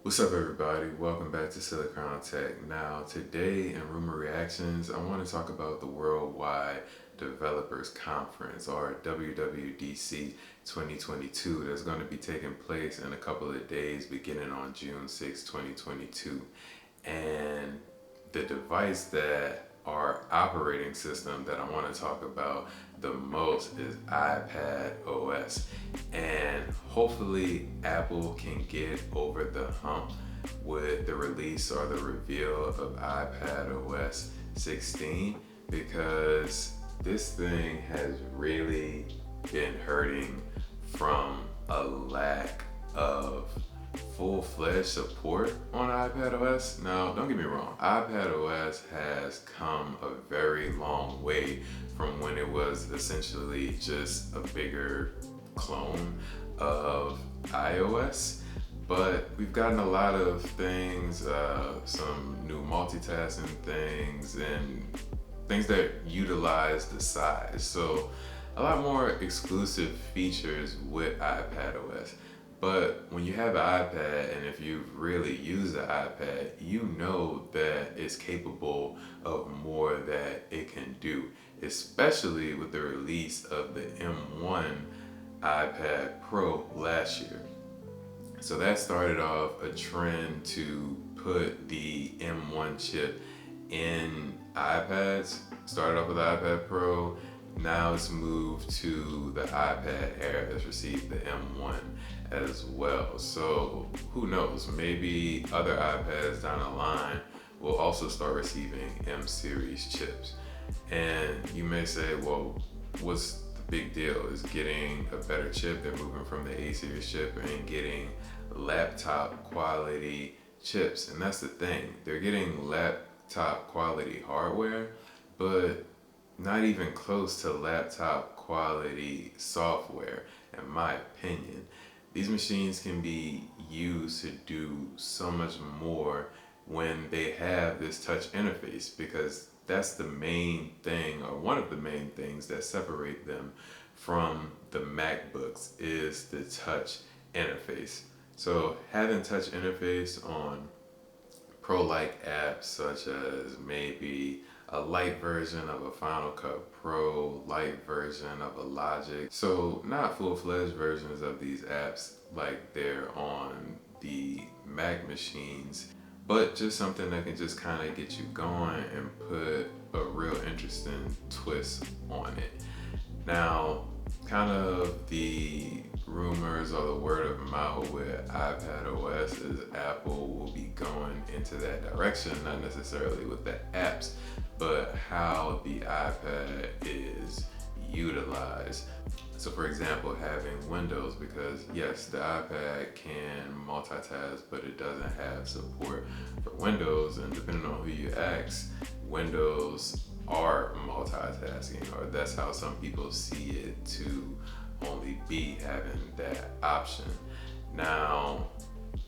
What's up, everybody? Welcome back to Silicrown Tech. Now, today in Rumor Reactions, I want to talk about the Worldwide Developers Conference, or WWDC 2022, that's going to be taking place in a couple of days beginning on June 6, 2022. And the device that our operating system that I want to talk about the most is iPadOS. And hopefully Apple can get over the hump with the release or the reveal of iPadOS 16, because this thing has really been hurting from a lack of full-fledged support on iPadOS. Now, don't get me wrong, iPadOS has come a very long way from when it was essentially just a bigger clone of iOS. But we've gotten a lot of things, some new multitasking things, and things that utilize the size. So a lot more exclusive features with iPadOS. But when you have an iPad, and if you've really used the iPad, you know that it's capable of more that it can do, especially with the release of the M1 iPad Pro last year. So that started off a trend to put the M1 chip in iPads. Started off with the iPad Pro, now it's moved to the iPad Air that's received the M1 as well. So who knows, maybe other iPads down the line will also start receiving M series chips. And you may say, well, what's the big deal? Is getting a better chip. They're moving from the A series chip and getting laptop quality chips. And that's the thing, they're getting laptop quality hardware, but not even close to laptop quality software, in my opinion. These machines can be used to do so much more when they have this touch interface, because that's the main thing, or one of the main things that separate them from the MacBooks is the touch interface. So having touch interface on pro-like apps such as maybe a light version of a Final Cut Pro, light version of a Logic. So not full-fledged versions of these apps like they're on the Mac machines, but just something that can just kind of get you going and put a real interesting twist on it. Now, kind of the rumors or the word of mouth with iPadOS is Apple will be going into that direction, not necessarily with the apps, but how the iPad is utilized. So for example, having Windows, because yes, the iPad can multitask, but it doesn't have support for Windows, and depending on who you ask, Windows are multitasking, or that's how some people see it to only be having that option. Now,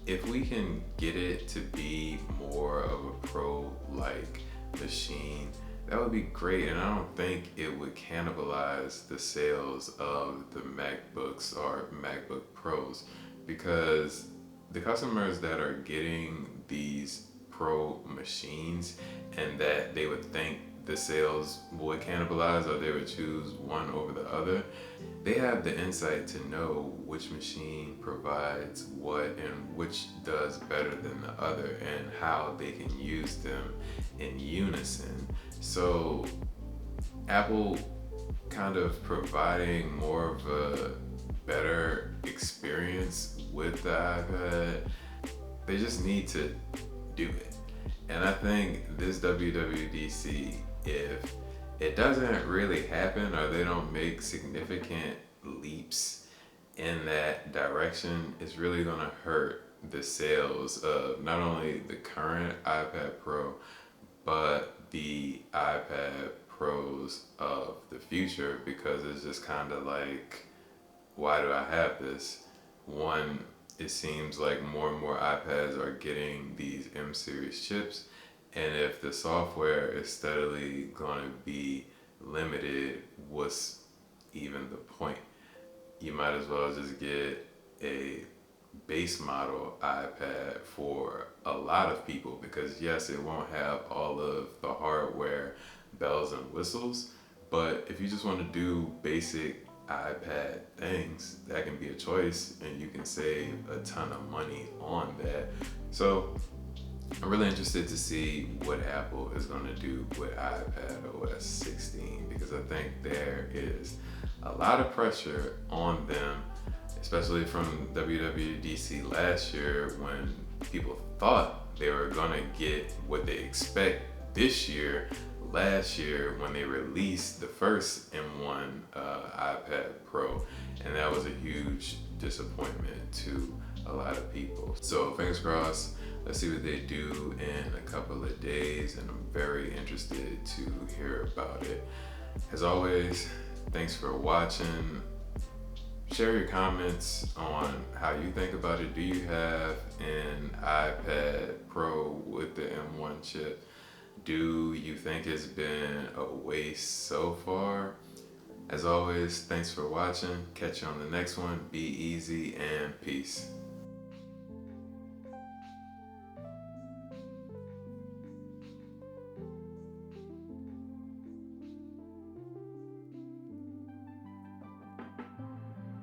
if we can get it to be more of a pro-like machine, that would be great, and I don't think it would cannibalize the sales of the MacBooks or MacBook Pros, because the customers that are getting these pro machines and that they would think the sales would cannibalize or they would choose one over the other, they have the insight to know which machine provides what and which does better than the other, and how they can use them in unison. So Apple kind of providing more of a better experience with the iPad, they just need to do it. And I think this WWDC, if it doesn't really happen or they don't make significant leaps in that direction, it's really gonna hurt the sales of not only the current iPad Pro, but the iPad Pros of the future, because it's just kind of like, why do I have this? One, it seems like more and more iPads are getting these M series chips, and if the software is steadily going to be limited, what's even the point? You might as well just get a base model iPad for a lot of people, because yes, it won't have all of the hardware bells and whistles, but if you just want to do basic iPad things, that can be a choice and you can save a ton of money on that. So I'm really interested to see what Apple is going to do with iPadOS 16, because I think there is a lot of pressure on them, especially from WWDC last year, when people thought they were going to get what they expect this year. Last year, when they released the first M1 iPad Pro, and that was a huge disappointment to a lot of people. So fingers crossed. Let's see what they do in a couple of days, and I'm very interested to hear about it. As always, thanks for watching. Share your comments on how you think about it. Do you have an iPad Pro with the M1 chip? Do you think it's been a waste so far? As always, thanks for watching. Catch you on the next one. Be easy and peace.